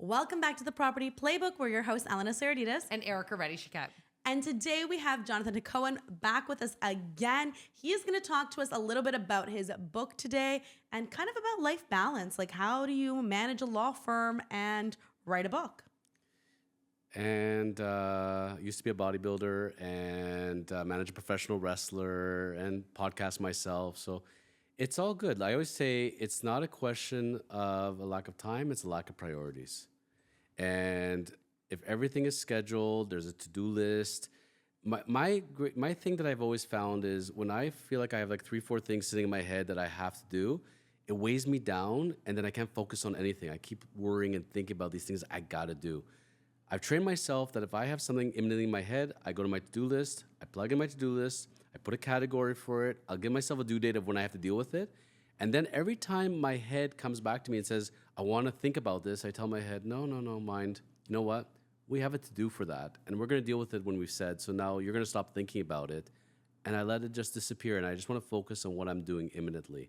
Welcome back to the Property Playbook. We're your hosts, Elena Saraditas. And Erica Reddy-Shaquette. And today we have Jonathan Cohen back with us again. He is going to talk to us a little bit about his book today and kind of about life balance. Like, how do you manage a law firm and write a book? And used to be a bodybuilder and manage a professional wrestler and podcast myself. So it's all good. I always say it's not a question of a lack of time, it's a lack of priorities. And if everything is scheduled, there's a to-do list. My thing that I've always found is when I feel like I have like 3-4 things sitting in my head that I have to do, it weighs me down and then I can't focus on anything. I keep worrying and thinking about these things I gotta do. I've trained myself that if I have something imminently in my head, I go to my to-do list, I plug in my to-do list, I put a category for it, I'll give myself a due date of when I have to deal with it. And then every time my head comes back to me and says, I want to think about this, I tell my head, no, mind. You know what? We have a to-do for that, and we're going to deal with it when we've said. So now you're going to stop thinking about it. And I let it just disappear, and I just want to focus on what I'm doing imminently.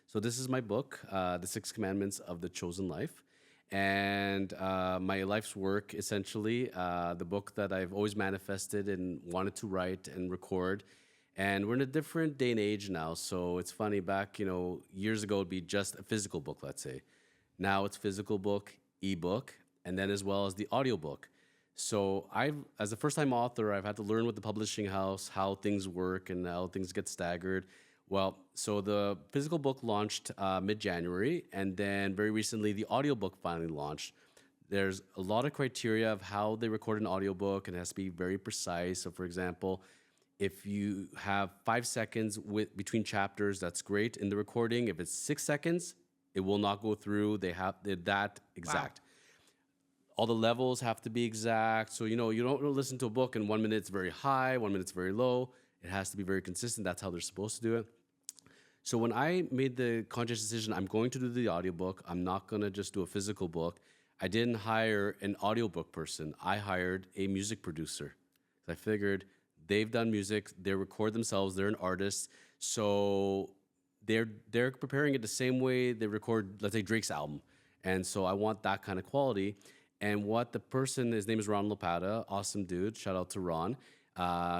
So this is my book, The 6 Commandments of the Chosen Life. And my life's work, essentially, the book that I've always manifested and wanted to write and record. And we're in a different day and age now. So it's funny, back, years ago, it'd be just a physical book, let's say. Now it's physical book, ebook, and then as well as the audiobook. So as a first-time author, I've had to learn with the publishing house how things work and how things get staggered. Well, so the physical book launched mid-January, and then very recently the audiobook finally launched. There's a lot of criteria of how they record an audiobook, and it has to be very precise. So for example, if you have 5 seconds between chapters, that's great in the recording. If it's 6 seconds, it will not go through. They're that exact. Wow. All the levels have to be exact. So, you don't listen to a book and 1 minute it's very high, 1 minute it's very low. It has to be very consistent. That's how they're supposed to do it. So when I made the conscious decision, I'm going to do the audiobook. I'm not going to just do a physical book. I didn't hire an audiobook person. I hired a music producer. I figured they've done music. They record themselves. They're an artist. So they're preparing it the same way they record, let's say, Drake's album. And so I want that kind of quality. And what the person, his name is Ron Lopata, awesome dude. Shout out to Ron.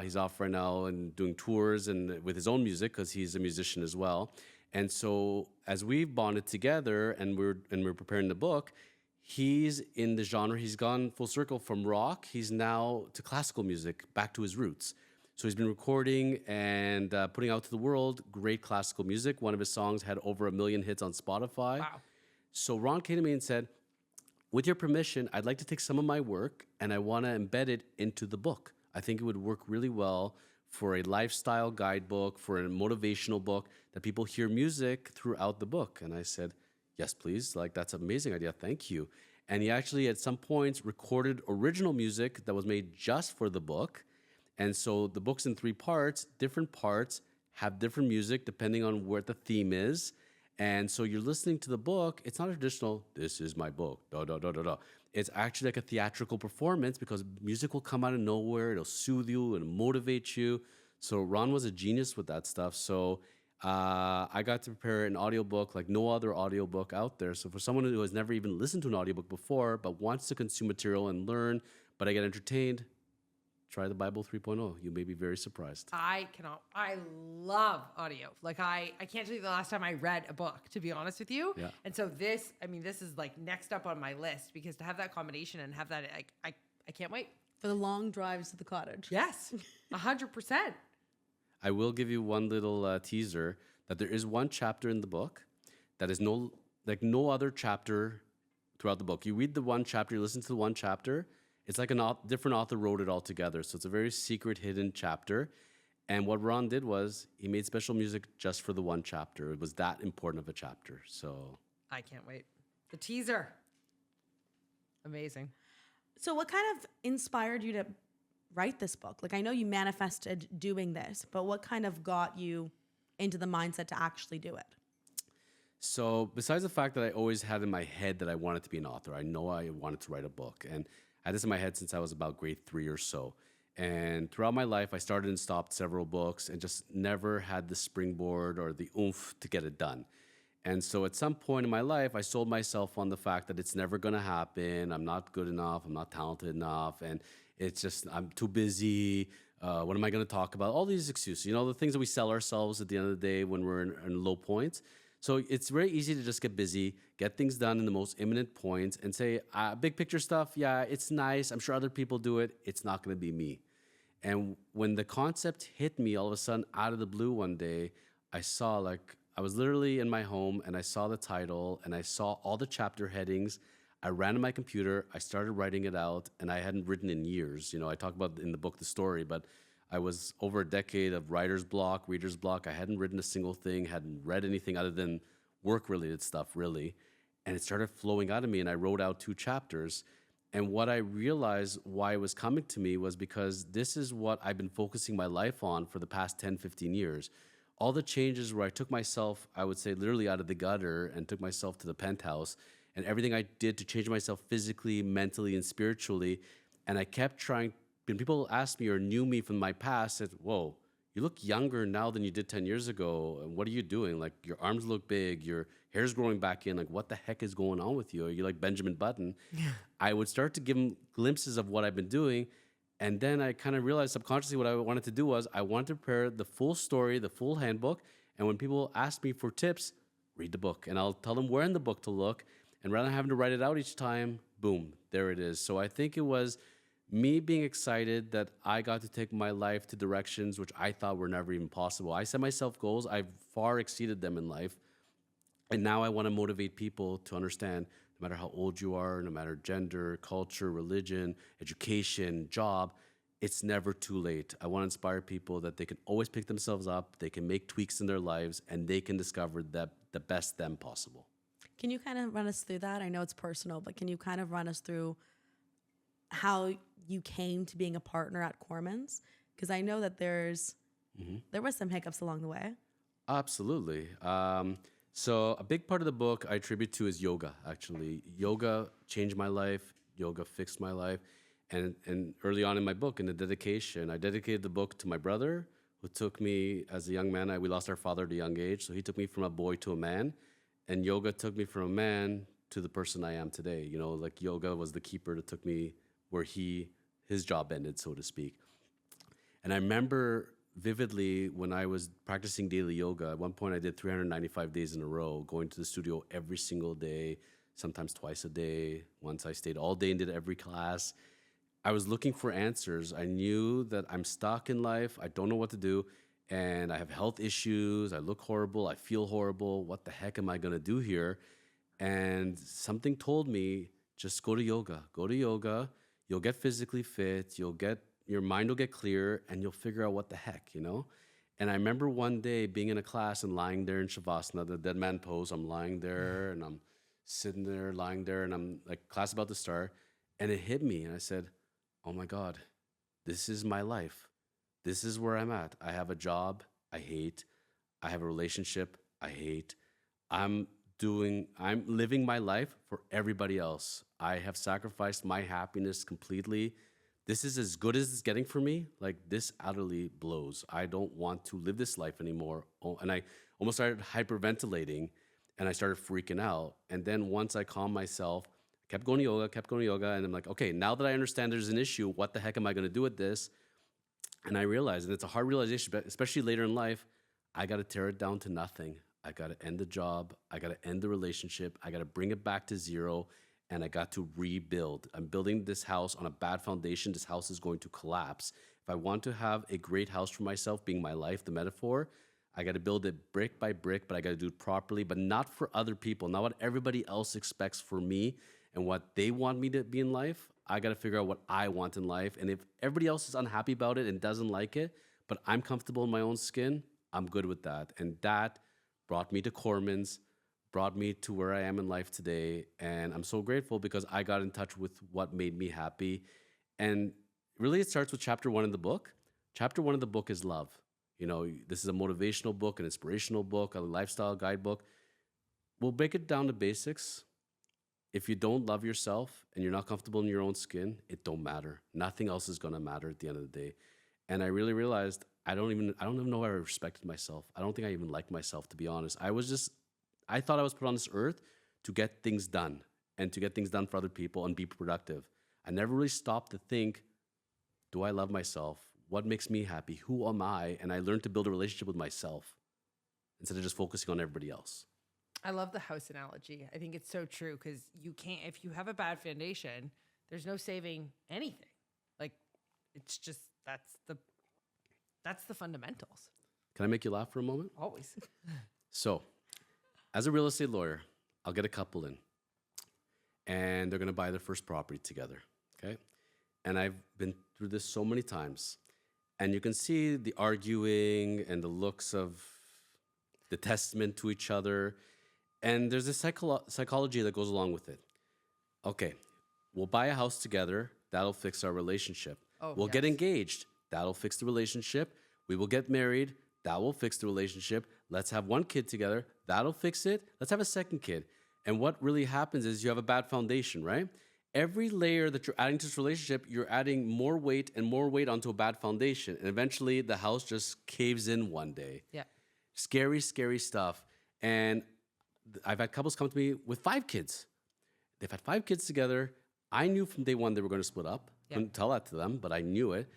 He's off right now and doing tours and with his own music because he's a musician as well. And so as we've bonded together and we're preparing the book, he's in the genre. He's gone full circle from rock. He's now to classical music, back to his roots. So he's been recording and putting out to the world great classical music. One of his songs had over 1 million hits on Spotify. Wow. So Ron came to me and said, with your permission, I'd like to take some of my work and I want to embed it into the book. I think it would work really well for a lifestyle guidebook, for a motivational book, that people hear music throughout the book. And I said, yes, please. Like, that's an amazing idea. Thank you. And he actually, at some points, recorded original music that was made just for the book. And so the book's in 3 parts. Different parts have different music depending on what the theme is. And so you're listening to the book. It's not a traditional, this is my book, It's actually like a theatrical performance because music will come out of nowhere. It'll soothe you and motivate you. So Ron was a genius with that stuff. So I got to prepare an audiobook like no other audiobook out there. So for someone who has never even listened to an audiobook before but wants to consume material and learn, but I get entertained, try the Bible 3.0. You may be very surprised. I love audio. Like I can't tell you the last time I read a book, to be honest with you. Yeah. And so this is like next up on my list because to have that combination and have that, I can't wait. For the long drives to the cottage. Yes, 100%. I will give you one little teaser that there is one chapter in the book that is no other chapter throughout the book. You read the one chapter, you listen to the one chapter, it's like a different author wrote it all together. So it's a very secret, hidden chapter. And what Ron did was he made special music just for the one chapter. It was that important of a chapter. So I can't wait. The teaser. Amazing. So what kind of inspired you to write this book? Like, I know you manifested doing this, but what kind of got you into the mindset to actually do it? So besides the fact that I always had in my head that I wanted to be an author, I know I wanted to write a book. And I had this in my head since I was about grade 3 or so. And throughout my life, I started and stopped several books and just never had the springboard or the oomph to get it done. And so at some point in my life, I sold myself on the fact that it's never going to happen. I'm not good enough. I'm not talented enough. And it's just, I'm too busy. What am I going to talk about? All these excuses, the things that we sell ourselves at the end of the day when we're in low points. So it's very easy to just get busy, get things done in the most imminent points and say, big picture stuff, yeah, it's nice. I'm sure other people do it. It's not going to be me. And when the concept hit me all of a sudden out of the blue one day, I saw I was literally in my home and I saw the title and I saw all the chapter headings. I ran to my computer, I started writing it out, and I hadn't written in years. I talk about in the book the story, but I was over a decade of writer's block, reader's block. I hadn't written a single thing, hadn't read anything other than work-related stuff, really. And it started flowing out of me, and I wrote out 2 chapters. And what I realized why it was coming to me was because this is what I've been focusing my life on for the past 10, 15 years. All the changes where I took myself, I would say, literally out of the gutter and took myself to the penthouse, and everything I did to change myself physically, mentally, and spiritually. And I kept trying, when people asked me or knew me from my past, said, whoa, you look younger now than you did 10 years ago. And what are you doing? Like, your arms look big, your hair's growing back in. Like, what the heck is going on with you? Are you like Benjamin Button? Yeah. I would start to give them glimpses of what I've been doing. And then I kind of realized subconsciously what I wanted to do was I wanted to prepare the full story, the full handbook. And when people ask me for tips, read the book. And I'll tell them where in the book to look. And rather than having to write it out each time, boom, there it is. So I think it was me being excited that I got to take my life to directions which I thought were never even possible. I set myself goals. I've far exceeded them in life. And now I want to motivate people to understand no matter how old you are, no matter gender, culture, religion, education, job, it's never too late. I want to inspire people that they can always pick themselves up, they can make tweaks in their lives, and they can discover the best them possible. Can you kind of run us through that? I know it's personal, but can you kind of run us through how you came to being a partner at Cormans? Because I know that there was some hiccups along the way. Absolutely. So a big part of the book I attribute to is yoga, actually. Yoga changed my life. Yoga fixed my life. And early on in my book, in the dedication, I dedicated the book to my brother, who took me as a young man. We lost our father at a young age, so he took me from a boy to a man. And yoga took me from a man to the person I am today. Like yoga was the keeper that took me where his job ended, so to speak. And I remember vividly when I was practicing daily yoga, at one point I did 395 days in a row, going to the studio every single day, sometimes twice a day. Once I stayed all day and did every class. I was looking for answers. I knew that I'm stuck in life. I don't know what to do. And I have health issues. I look horrible. I feel horrible. What the heck am I going to do here? And something told me, just go to yoga. Go to yoga. You'll get physically fit. Your mind will get clear, and you'll figure out what the heck, And I remember one day being in a class and lying there in Shavasana, the dead man pose. I'm lying there, and I'm sitting there, lying there, and I'm like, class about to start. And it hit me, and I said, oh my God, this is my life. This is where I'm at. I have a job I hate. I have a relationship I hate. I'm living my life for everybody else. I have sacrificed my happiness completely. This is as good as it's getting for me. Like, this utterly blows. I don't want to live this life anymore. And I almost started hyperventilating, and I started freaking out. And then once I calmed myself, kept going to yoga, and I'm like, okay, now that I understand there's an issue, what the heck am I going to do with this? And I realized, and it's a hard realization, but especially later in life, I got to tear it down to nothing. I got to end the job. I got to end the relationship. I got to bring it back to zero, and I got to rebuild. I'm building this house on a bad foundation. This house is going to collapse. If I want to have a great house for myself, being my life, the metaphor, I got to build it brick by brick, but I got to do it properly, but not for other people, not what everybody else expects for me and what they want me to be in life. I got to figure out what I want in life. And if everybody else is unhappy about it and doesn't like it, but I'm comfortable in my own skin, I'm good with that. And that brought me to Cormans, brought me to where I am in life today. And I'm so grateful because I got in touch with what made me happy. And really, it starts with chapter 1 in the book. Chapter 1 of the book is love. This is a motivational book, an inspirational book, a lifestyle guidebook. We'll break it down to basics. If you don't love yourself and you're not comfortable in your own skin, it don't matter. Nothing else is going to matter at the end of the day. And I really realized I don't even know if I respected myself. I don't think I even liked myself, to be honest. I was just I thought I was put on this earth to get things done and to get things done for other people and be productive. I never really stopped to think, do I love myself? What makes me happy? Who am I? And I learned to build a relationship with myself instead of just focusing on everybody else. I love the house analogy. I think it's so true because you can't, if you have a bad foundation, there's no saving anything. Like it's just, that's the fundamentals. Can I make you laugh for a moment? Always. So, as a real estate lawyer, I'll get a couple in and they're going to buy their first property together. Okay. And I've been through this so many times. And you can see the arguing and the looks of the testament to each other. And there's this psychology that goes along with it. Okay, we'll buy a house together. That'll fix our relationship. We'll get engaged. That'll fix the relationship. We will get married. That will fix the relationship. Let's have one kid together. That'll fix it. Let's have a second kid. And what really happens is you have a bad foundation, right? Every layer that you're adding to this relationship, you're adding more weight and more weight onto a bad foundation. And eventually the house just caves in one day. Yeah. Scary, scary stuff. And I've had couples come to me with 5 kids. They've had 5 kids together. I knew from day one they were going to split up. Yeah. Couldn't tell that to them, but I knew it.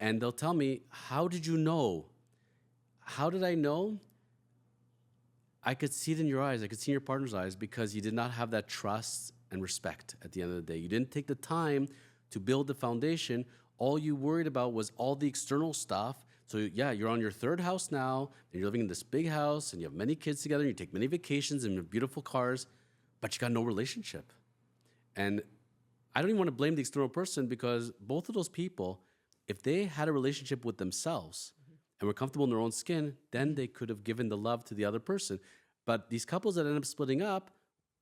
And they'll tell me, how did you know? How did I know? I could see it in your eyes. I could see in your partner's eyes because you did not have that trust and respect at the end of the day. You didn't take the time to build the foundation. All you worried about was all the external stuff. So yeah, you're on your 3rd house now, and you're living in this big house, and you have many kids together, and you take many vacations and you have beautiful cars, but you got no relationship. And I don't even want to blame the external person because both of those people, if they had a relationship with themselves and were comfortable in their own skin, then they could have given the love to the other person. But these couples that end up splitting up,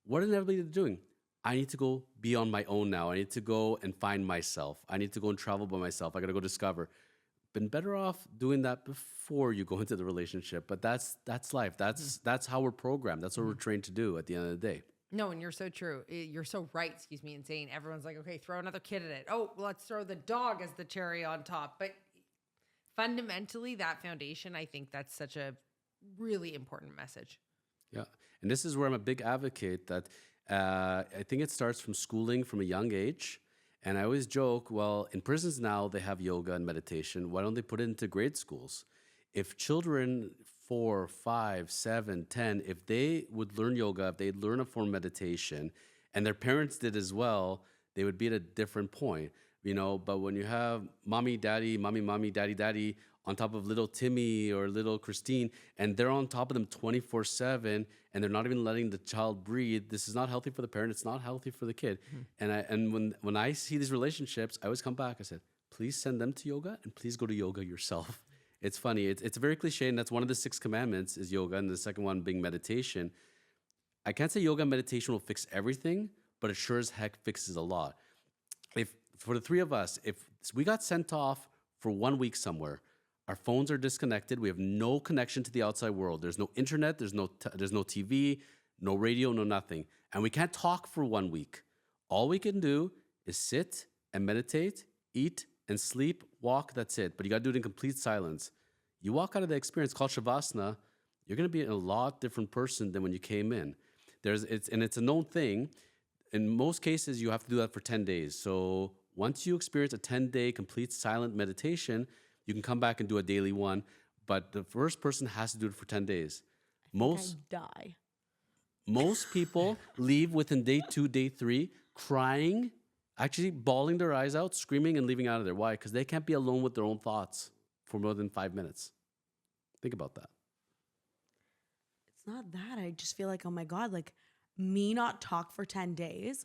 what are everybody doing? I need to go be on my own now. I need to go and find myself. I need to go and travel by myself. I got to go discover. Been better off doing that before you go into the relationship. But that's life. That's how we're programmed. That's what we're trained to do at the end of the day. No, and you're so true. You're so right, in saying everyone's like, okay, throw another kid at it. Oh, let's throw the dog as the cherry on top. But fundamentally, that foundation, I think that's such a really important message. Yeah. And this is where I'm a big advocate that I think it starts from schooling from a young age. And I always joke, well, in prisons now, they have yoga and meditation. Why don't they put it into grade schools? If children 4, 5, 7, 10, if they would learn yoga, if they'd learn a form of meditation, and their parents did as well, they would be at a different point, But when you have mommy, daddy, daddy on top of little Timmy or little Christine, and they're on top of them 24/7, and they're not even letting the child breathe, this is not healthy for the parent. It's not healthy for the kid. And when I see these relationships, I always come back. I said, please send them to yoga, and please go to yoga yourself. It's funny. It's very cliche, and that's one of the 6 commandments is yoga, and the second one being meditation. I can't say yoga and meditation will fix everything, but it sure as heck fixes a lot. If for the 3 of us, if we got sent off for 1 week somewhere, our phones are disconnected. We have no connection to the outside world. There's no internet. There's no TV, no radio, no nothing. And we can't talk for 1 week. All we can do is sit and meditate, eat and sleep, walk. That's it. But you got to do it in complete silence. You walk out of the experience called Shavasana, you're going to be a lot different person than when you came in. It's a known thing. In most cases, you have to do that for 10 days. So once you experience a 10-day complete silent meditation, you can come back and do a daily one, but the first person has to do it for 10 days. I die. Most people leave within day 2, day 3, crying, actually bawling their eyes out, screaming, and leaving out of there. Why? Because they can't be alone with their own thoughts for more than 5 minutes. Think about that. It's not that. I just feel like, oh my God, like me not talk for 10 days.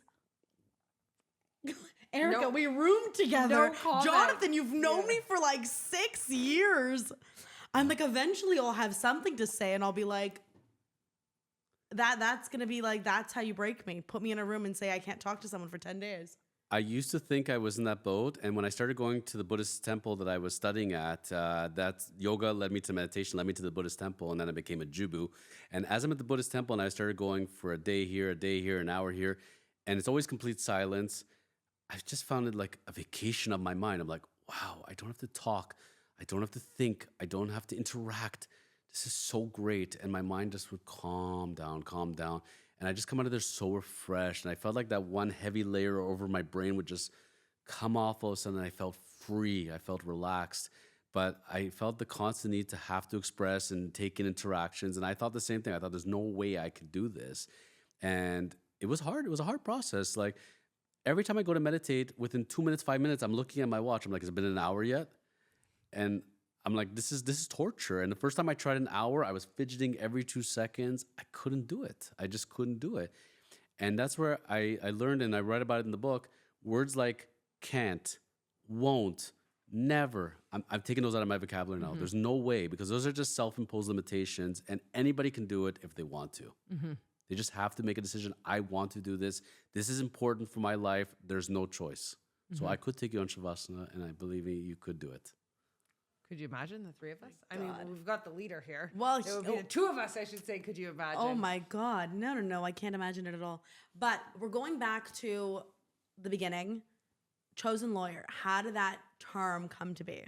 Erica, we roomed together. No comment. Jonathan, you've known me for like 6 years. I'm like, eventually I'll have something to say and I'll be like, that's going to be like, that's how you break me. Put me in a room and say I can't talk to someone for 10 days. I used to think I was in that boat, and when I started going to the Buddhist temple that I was studying at, that yoga led me to meditation, led me to the Buddhist temple, and then I became a Jubu. And as I'm at the Buddhist temple, and I started going for a day here, an hour here, and it's always complete silence, I just found it like a vacation of my mind. I'm like, wow, I don't have to talk. I don't have to think. I don't have to interact. this is so great. And my mind just would calm down, calm down. And I just come out of there so refreshed. And I felt like that one heavy layer over my brain would just come off all of a sudden. I felt free. I felt relaxed. But I felt the constant need to have to express and take in interactions. And I thought the same thing. I thought there's no way I could do this. And it was hard. It was a hard process. Like every time I go to meditate, within 2 minutes, 5 minutes, I'm looking at my watch. I'm like, has it been an hour yet? And I'm like, this is torture. And the first time I tried an hour, I was fidgeting every 2 seconds. I couldn't do it. I just couldn't do it. And that's where I learned, and I write about it in the book, words like can't, won't, never. I'm taking those out of my vocabulary now. There's no way, because those are just self-imposed limitations, and anybody can do it if they want to. They just have to make a decision. I want to do this. This is important for my life. There's no choice. So I could take you on Shavasana, and I believe you could do it. Could you imagine the three of us? I mean, we've got the leader here. Well, it would be the two of us, I should say. Could you imagine? Oh my God. No. I can't imagine it at all. But we're going back to the beginning. Chosen lawyer. How did that term come to be?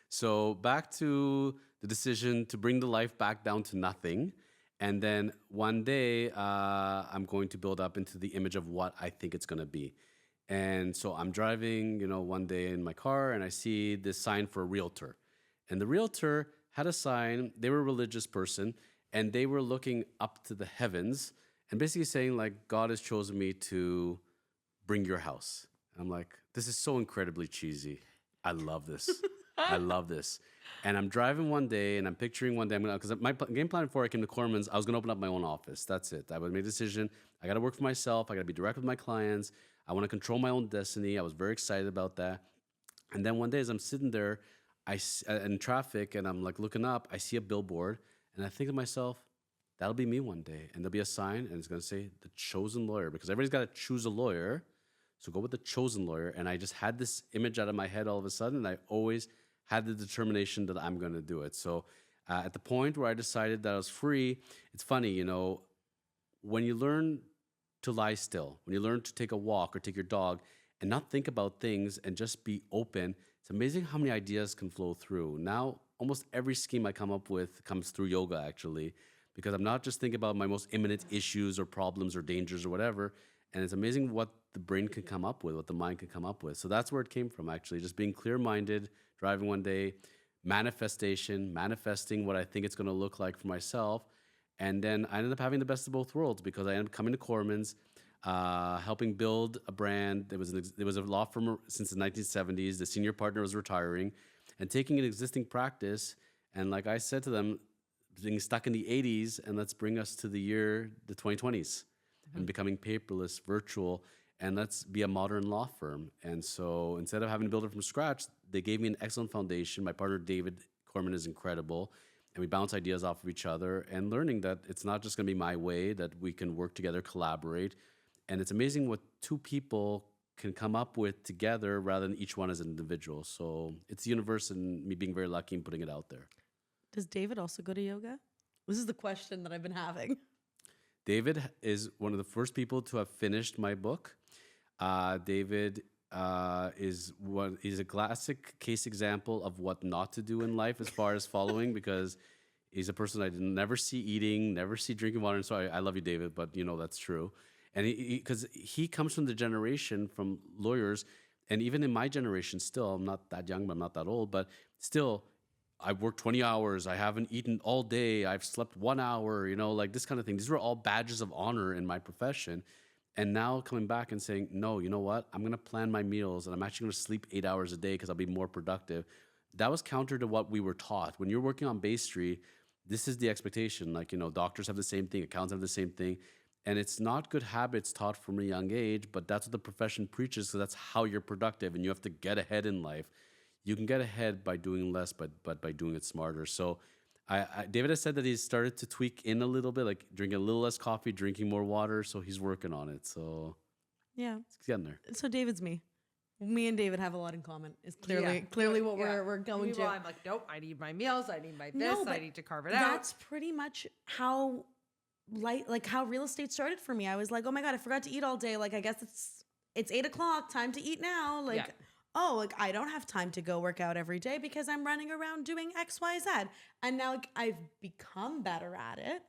So back to the decision to bring the life back down to nothing. And then one day, I'm going to build up into the image of what I think it's going to be. And so I'm driving, one day in my car, and I see this sign for a realtor. And the realtor had a sign. They were a religious person, and they were looking up to the heavens and basically saying, like, God has chosen me to bring your house. And I'm like, this is so incredibly cheesy. I love this. I love this. And I'm driving one day, and I'm picturing one day, because my game plan before I came to Corman's, I was going to open up my own office. That's it. I would make a decision. I got to work for myself. I got to be direct with my clients. I want to control my own destiny. I was very excited about that. And then one day, as I'm sitting there in traffic, and I'm like looking up, I see a billboard, and I think to myself, that'll be me one day. And there'll be a sign, and it's going to say the chosen lawyer, because everybody's got to choose a lawyer. So go with the chosen lawyer. And I just had this image out of my head all of a sudden, and I always had the determination that I'm going to do it. So at the point where I decided that I was free, it's funny, when you learn to lie still, when you learn to take a walk or take your dog and not think about things and just be open, it's amazing how many ideas can flow through. Now, almost every scheme I come up with comes through yoga, actually, because I'm not just thinking about my most imminent issues or problems or dangers or whatever. And it's amazing what the brain can come up with, what the mind can come up with. So that's where it came from, actually, just being clear-minded, driving one day, manifesting what I think it's going to look like for myself. And then I ended up having the best of both worlds, because I ended up coming to Corman's, helping build a brand. There was a law firm since the 1970s. The senior partner was retiring, and taking an existing practice. And like I said to them, being stuck in the 80s, and let's bring us to the 2020s, and becoming paperless, virtual, and let's be a modern law firm. And so instead of having to build it from scratch, they gave me an excellent foundation. My partner, David Corman, is incredible. And we bounce ideas off of each other, and learning that it's not just going to be my way, that we can work together, collaborate. And it's amazing what two people can come up with together rather than each one as an individual. So it's the universe and me being very lucky and putting it out there. Does David also go to yoga? This is the question that I've been having. David is one of the first people to have finished my book. David is a classic case example of what not to do in life as far as following, because he's a person I never see eating, never see drinking water. And so I love you, David, but that's true. And because he comes from the generation from lawyers, and even in my generation still, I'm not that young, but I'm not that old, but still, I've worked 20 hours. I haven't eaten all day. I've slept 1 hour, like this kind of thing. These were all badges of honor in my profession. And now coming back and saying, no, you know what? I'm going to plan my meals, and I'm actually going to sleep 8 hours a day because I'll be more productive. That was counter to what we were taught. When you're working on Bay Street, this is the expectation. Like, doctors have the same thing, accountants have the same thing. And it's not good habits taught from a young age, but that's what the profession preaches, because that's how you're productive, and you have to get ahead in life. You can get ahead by doing less, but by doing it smarter. So David has said that he's started to tweak in a little bit, like drinking a little less coffee, drinking more water. So he's working on it. So yeah, it's getting there. So David's me. Me and David have a lot in common. It's clearly what we're going to. I'm like, nope, I need my meals. I need my this. I need to carve it out. That's pretty much how how real estate started for me. I was like, oh my God, I forgot to eat all day. Like, I guess it's 8 o'clock, time to eat now. Like, oh, like I don't have time to go work out every day because I'm running around doing X, Y, Z. And now like I've become better at it.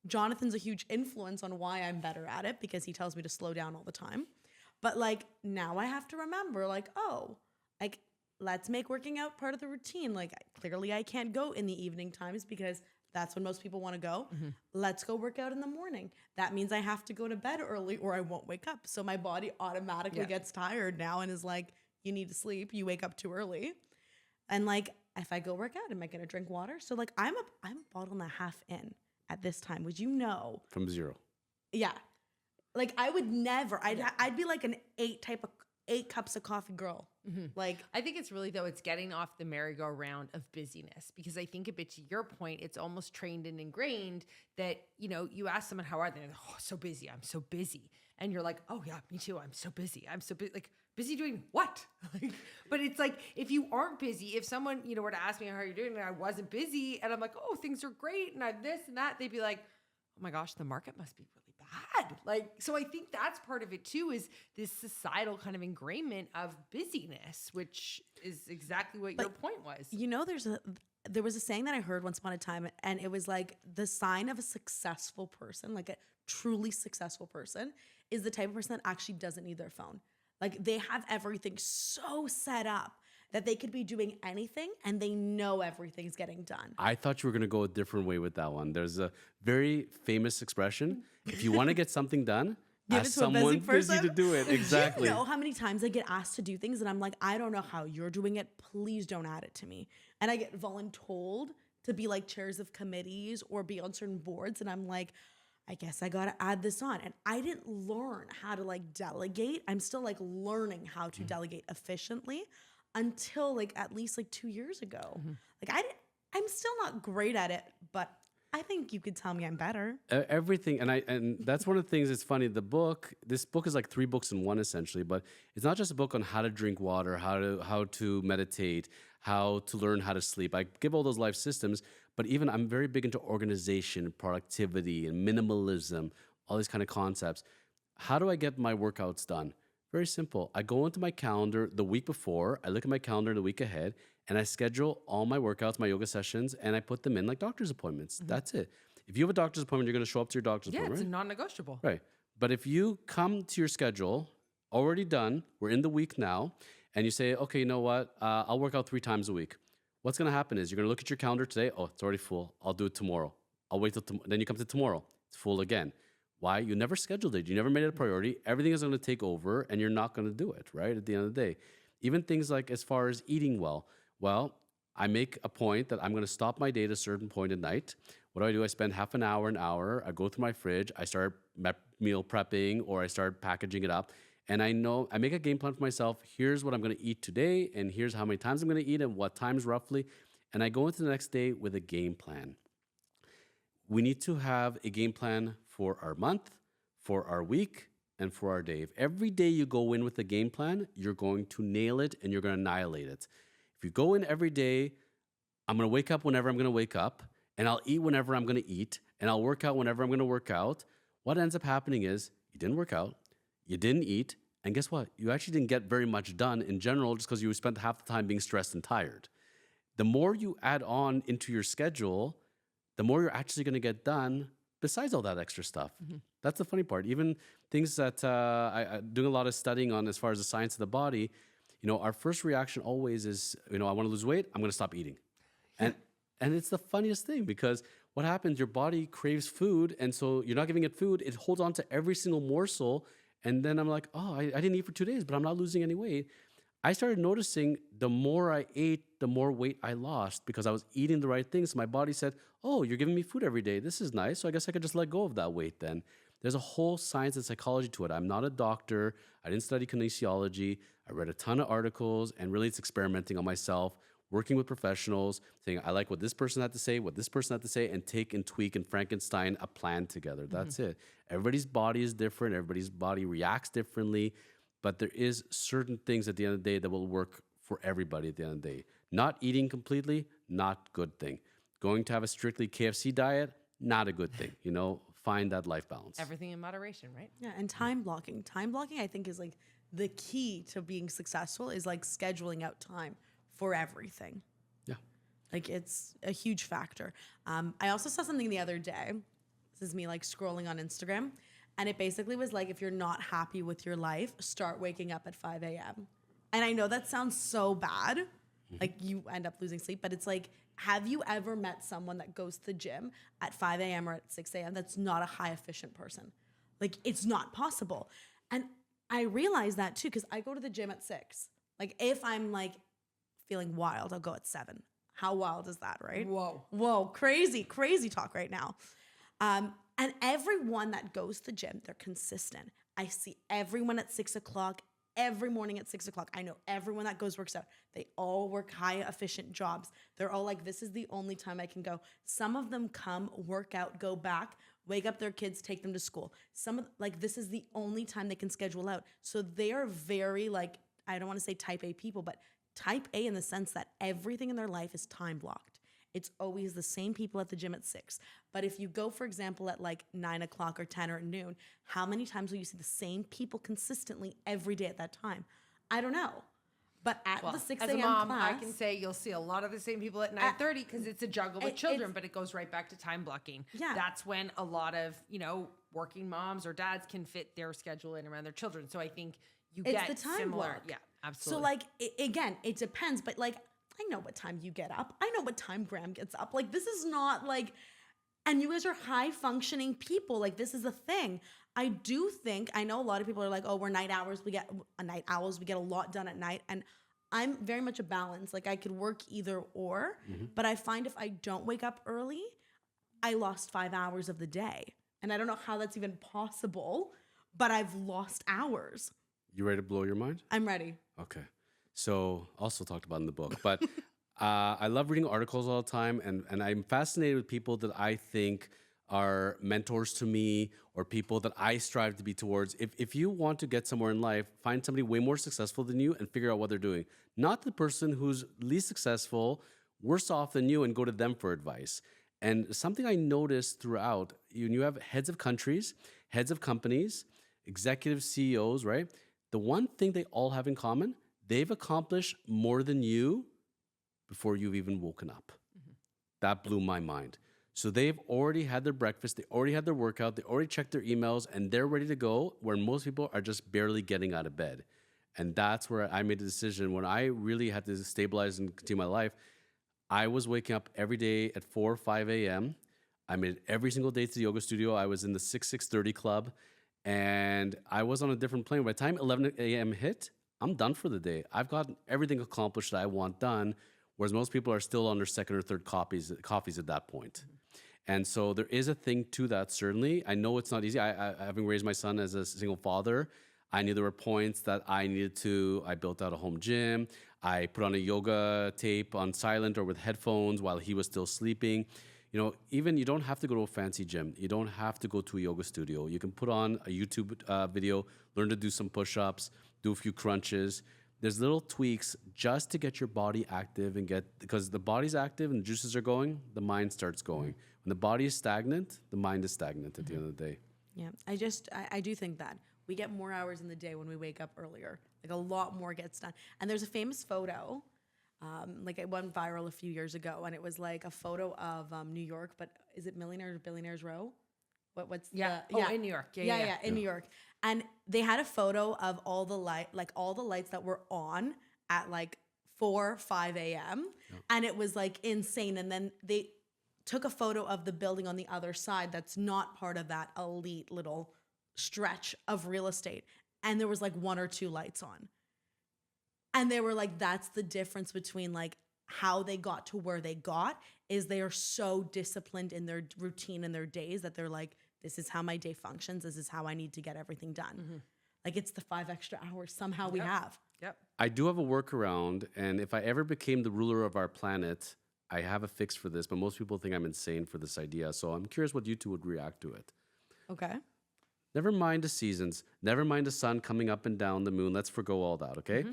Jonathan's a huge influence on why I'm better at it because he tells me to slow down all the time. But like now I have to remember like, oh, like let's make working out part of the routine. Like clearly I can't go in the evening times because that's when most people want to go. Let's go work out in the morning. That means I have to go to bed early or I won't wake up. So my body automatically gets tired now and is like, you need to sleep. You wake up too early. And like, if I go work out, am I going to drink water? So like, I'm a bottle and a half in at this time. Would you know? From 0. Yeah. Like I would never, I'd be like an 8 cups of coffee girl. Like I think it's really, though, it's getting off the merry-go-round of busyness, because I think a bit to your point, it's almost trained and ingrained that, you know, you ask someone, how are they? They're like, oh, so busy. I'm so busy. And you're like, oh yeah, me too. I'm so busy. I'm so busy. Like busy doing what? Like, but it's like, if you aren't busy, if someone, you know, were to ask me how you're doing and I wasn't busy and I'm like, oh, things are great and I this and that, they'd be like, oh my gosh, the market must be really bad. Like, so I think that's part of it too, is this societal kind of ingrainment of busyness, which is exactly what your point was. you know, there was a saying that I heard once upon a time, and it was like the sign of a successful person, like a truly successful person, is the type of person that actually doesn't need their phone. Like they have everything so set up that they could be doing anything and they know everything's getting done. I thought you were going to go a different way with that one. There's a very famous expression. If you want to get something done, Give ask it to a busy someone busy person. to do it. Exactly. Do you know how many times I get asked to do things and I'm like, I don't know how you're doing it. Please don't add it to me. And I get voluntold to be like chairs of committees or be on certain boards. And I'm like, I guess I got to add this on. And I didn't learn how to like delegate. I'm still like learning how to delegate efficiently until like at least like 2 years ago. Like I'm still not great at it, but I think you could tell me I'm better. Everything, and that's one of the things that's funny. This book is like 3 books in one essentially, but it's not just a book on how to drink water, how to meditate, how to learn how to sleep. I give all those life systems, but even I'm very big into organization, productivity, and minimalism, all these kind of concepts. How do I get my workouts done? Very simple. I go into my calendar the week before, I look at my calendar the week ahead, and I schedule all my workouts, my yoga sessions, and I put them in like doctor's appointments. That's it. If you have a doctor's appointment, you're going to show up to your doctor's Yeah, appointment, it's right? a non-negotiable. Right. But if you come to your schedule already done, we're in the week now, and you say, okay, you know what? I'll work out 3 times a week. What's going to happen is you're going to look at your calendar today. Oh, it's already full. I'll do it tomorrow. I'll wait till tomorrow. Then you come to tomorrow. It's full again. Why? You never scheduled it. You never made it a priority. Everything is going to take over, and you're not going to do it, right? At the end of the day. Even things like as far as eating well. Well, I make a point that I'm going to stop my day at a certain point at night. What do? I spend half an hour. I go through my fridge. I start meal prepping, or I start packaging it up. And I make a game plan for myself. Here's what I'm going to eat today, and here's how many times I'm going to eat and what times roughly. And I go into the next day with a game plan. We need to have a game plan for our month, for our week, and for our day. If every day you go in with a game plan, you're going to nail it and you're going to annihilate it. If you go in every day, I'm going to wake up whenever I'm going to wake up, and I'll eat whenever I'm going to eat, and I'll work out whenever I'm going to work out, what ends up happening is you didn't work out, you didn't eat, and guess what? You actually didn't get very much done in general just because you spent half the time being stressed and tired. The more you add on into your schedule, the more you're actually going to get done besides all that extra stuff. That's the funny part. Even things that I'm doing a lot of studying on as far as the science of the body, you know, our first reaction always is, you know, I want to lose weight, I'm going to stop eating. And it's the funniest thing, because what happens, your body craves food, and so you're not giving it food, it holds on to every single morsel, and then I'm like, oh, I didn't eat for 2 days, but I'm not losing any weight. I started noticing the more I ate, the more weight I lost, because I was eating the right things. So my body said, oh, you're giving me food every day. This is nice. So I guess I could just let go of that weight then. There's a whole science and psychology to it. I'm not a doctor. I didn't study kinesiology. I read a ton of articles, and really it's experimenting on myself, working with professionals, saying, I like what this person had to say, what this person had to say, and take and tweak and Frankenstein a plan together. That's it. Everybody's body is different. Everybody's body reacts differently. But there is certain things at the end of the day that will work for everybody at the end of the day. Not eating completely, not good thing. Going to have a strictly KFC diet, not a good thing. You know, find that life balance. Everything in moderation, right? Yeah, and time blocking. Time blocking, I think, is like the key to being successful is like scheduling out time for everything. Yeah. Like it's a huge factor. I also saw something the other day. This is me like scrolling on Instagram. And it basically was like, if you're not happy with your life, start waking up at 5 a.m. And I know that sounds so bad. Like you end up losing sleep, but it's like, have you ever met someone that goes to the gym at 5 a.m. or at 6 a.m. that's not a high efficient person? Like it's not possible. And I realize that too, because I go to the gym at 6. Like if I'm like feeling wild, I'll go at 7. How wild is that, right? Whoa, crazy talk right now. And everyone that goes to the gym, they're consistent. I see everyone at 6 o'clock, every morning at 6 o'clock. I know everyone that works out. They all work high efficient jobs. They're all like, this is the only time I can go. Some of them come, work out, go back, wake up their kids, take them to school. This is the only time they can schedule out. So they are very like, I don't want to say type A people, but type A in the sense that everything in their life is time blocked. It's always the same people at the gym at 6. But if you go, for example, at like 9 o'clock or 10 or noon, how many times will you see the same people consistently every day at that time? I don't know. But at the 6 a.m. As a mom, class, I can say you'll see a lot of the same people at 9:30 because it's a juggle with children, but it goes right back to time blocking. Yeah. That's when a lot of, working moms or dads can fit their schedule in around their children. So I think you It's get the time similar. block. Yeah, absolutely. So like, again, it depends. But like, I know what time you get up. I know what time Graham gets up. Like, this is not like, and you guys are high functioning people. Like, this is a thing. I do think, I know a lot of people are like, oh, we're night owls. We get a lot done at night. And I'm very much a balance. Like, I could work either or, but I find if I don't wake up early, I lost 5 hours of the day. And I don't know how that's even possible, but I've lost hours. You ready to blow your mind? I'm ready. Okay. So also talked about in the book, but I love reading articles all the time, and I'm fascinated with people that I think are mentors to me or people that I strive to be towards. If you want to get somewhere in life, find somebody way more successful than you and figure out what they're doing. Not the person who's least successful, worse off than you, and go to them for advice. And something I noticed throughout, you have heads of countries, heads of companies, executive CEOs, right? The one thing they all have in common, they've accomplished more than you before you've even woken up. That blew my mind. So they've already had their breakfast, they already had their workout, they already checked their emails, and they're ready to go, where most people are just barely getting out of bed. And that's where I made the decision when I really had to stabilize and continue my life. I was waking up every day at 4 or 5 a.m. I made it every single day to the yoga studio. I was in the 6:30 club, and I was on a different plane. By the time 11 a.m. hit, I'm done for the day. I've gotten everything accomplished that I want done, whereas most people are still on their second or third coffees at that point. And so there is a thing to that, certainly. I know it's not easy. I having raised my son as a single father, I knew there were points that I built out a home gym. I put on a yoga tape on silent or with headphones while he was still sleeping. Even you don't have to go to a fancy gym. You don't have to go to a yoga studio. You can put on a YouTube video, learn to do some push-ups, do a few crunches. There's little tweaks just to get your body active because the body's active and the juices are going, the mind starts going. When the body is stagnant, the mind is stagnant at the end of the day. Yeah, I do think that we get more hours in the day when we wake up earlier. Like a lot more gets done. And there's a famous photo, like it went viral a few years ago, and it was like a photo of New York, but is it Millionaires or Billionaires Row? In New York. Yeah, in New York. And they had a photo of all the lights that were on at like 4, 5 a.m. Yeah. And it was like insane. And then they took a photo of the building on the other side that's not part of that elite little stretch of real estate. And there was like 1 or 2 lights on. And they were like, that's the difference between like how they got to where they got is they are so disciplined in their routine and their days that they're like, this is how my day functions. This is how I need to get everything done. Like it's the 5 extra hours somehow we have. Yep. I do have a workaround. And if I ever became the ruler of our planet, I have a fix for this, but most people think I'm insane for this idea. So I'm curious what you two would react to it. Okay. Never mind the seasons. Never mind the sun coming up and down, the moon. Let's forgo all that, okay?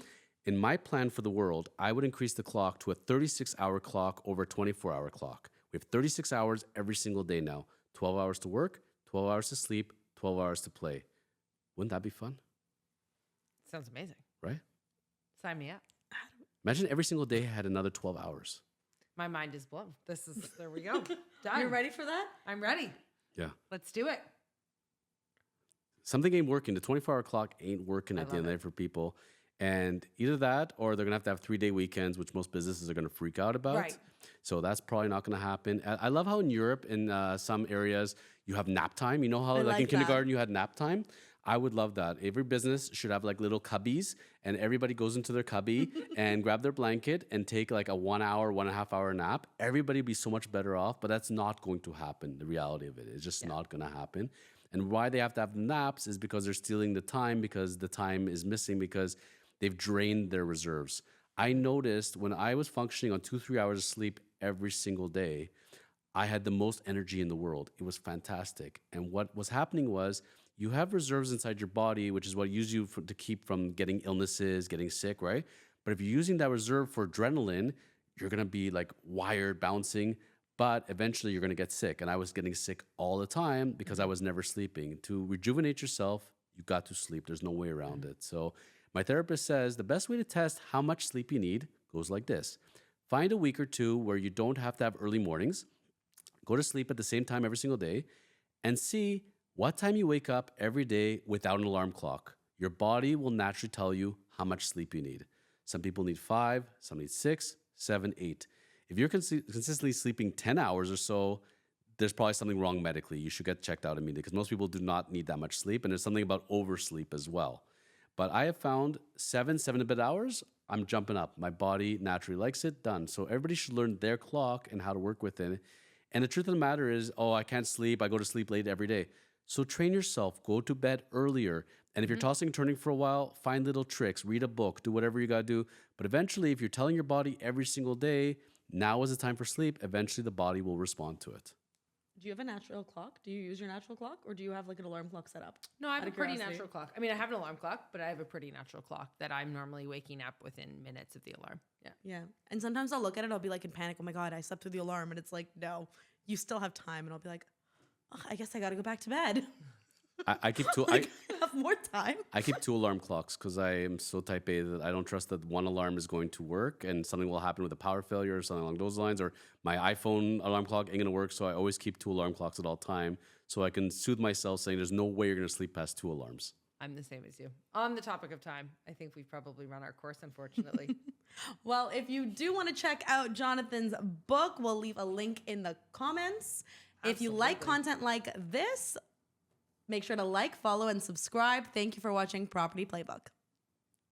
In my plan for the world, I would increase the clock to a 36-hour clock over a 24-hour clock. We have 36 hours every single day now. 12 hours to work, 12 hours to sleep, 12 hours to play. Wouldn't that be fun? Sounds amazing. right? Sign me up. Imagine every single day had another 12 hours. My mind is blown. There we go. Done. You're ready for that? I'm ready. Yeah. Let's do it. Something ain't working. The 24-hour clock ain't working I at the end of love the day for people. And either that or they're going to have 3-day weekends, which most businesses are going to freak out about. Right. So that's probably not going to happen. I love how in Europe, in some areas, you have nap time. You know how I like like in that. kindergarten you had nap time? I would love that. Every business should have like little cubbies and everybody goes into their cubby and grab their blanket and take like a 1 hour, 1.5 hour nap. Everybody would be so much better off, but that's not going to happen. The reality of it is just not going to happen. And why they have to have naps is because they're stealing the time, because the time is missing, because they've drained their reserves. I noticed when I was functioning on 2-3 hours of sleep every single day, I had the most energy in the world. It was fantastic. And what was happening was you have reserves inside your body, which is what uses you to keep from getting illnesses, getting sick, right? But if you're using that reserve for adrenaline, you're going to be like wired, bouncing, but eventually you're going to get sick. And I was getting sick all the time because I was never sleeping. To rejuvenate yourself, you got to sleep. There's no way around it. So my therapist says the best way to test how much sleep you need goes like this. Find a week or two where you don't have to have early mornings. Go to sleep at the same time every single day and see what time you wake up every day without an alarm clock. Your body will naturally tell you how much sleep you need. Some people need 5, some need 6, 7, 8. If you're consistently sleeping 10 hours or so, there's probably something wrong medically. You should get checked out immediately because most people do not need that much sleep. And there's something about oversleep as well. But I have found 7 a bit hours, I'm jumping up. My body naturally likes it, done. So everybody should learn their clock and how to work with it. And the truth of the matter is, I can't sleep. I go to sleep late every day. So train yourself, go to bed earlier. And if you're tossing and turning for a while, find little tricks, read a book, do whatever you got to do. But eventually, if you're telling your body every single day, now is the time for sleep, eventually the body will respond to it. Do you have a natural clock? Do you use your natural clock or do you have like an alarm clock set up? No, I have Out a of pretty curiosity. natural clock. I mean, I have an alarm clock, but I have a pretty natural clock that I'm normally waking up within minutes of the alarm. Yeah. Yeah. And sometimes I'll look at it, I'll be like in panic. Oh my God, I slept through the alarm. And it's like, no, you still have time. And I'll be like, I guess I got to go back to bed. I keep two. I have more time. I keep 2 alarm clocks because I am so type A that I don't trust that one alarm is going to work and something will happen with a power failure or something along those lines, or my iPhone alarm clock ain't gonna work. So I always keep 2 alarm clocks at all time so I can soothe myself saying there's no way you're gonna sleep past 2 alarms. I'm the same as you. On the topic of time, I think we've probably run our course, unfortunately. Well, if you do want to check out Jonathan's book, we'll leave a link in the comments. If you like Absolutely. content like this, make sure to like, follow, and subscribe. Thank you for watching Property Playbook.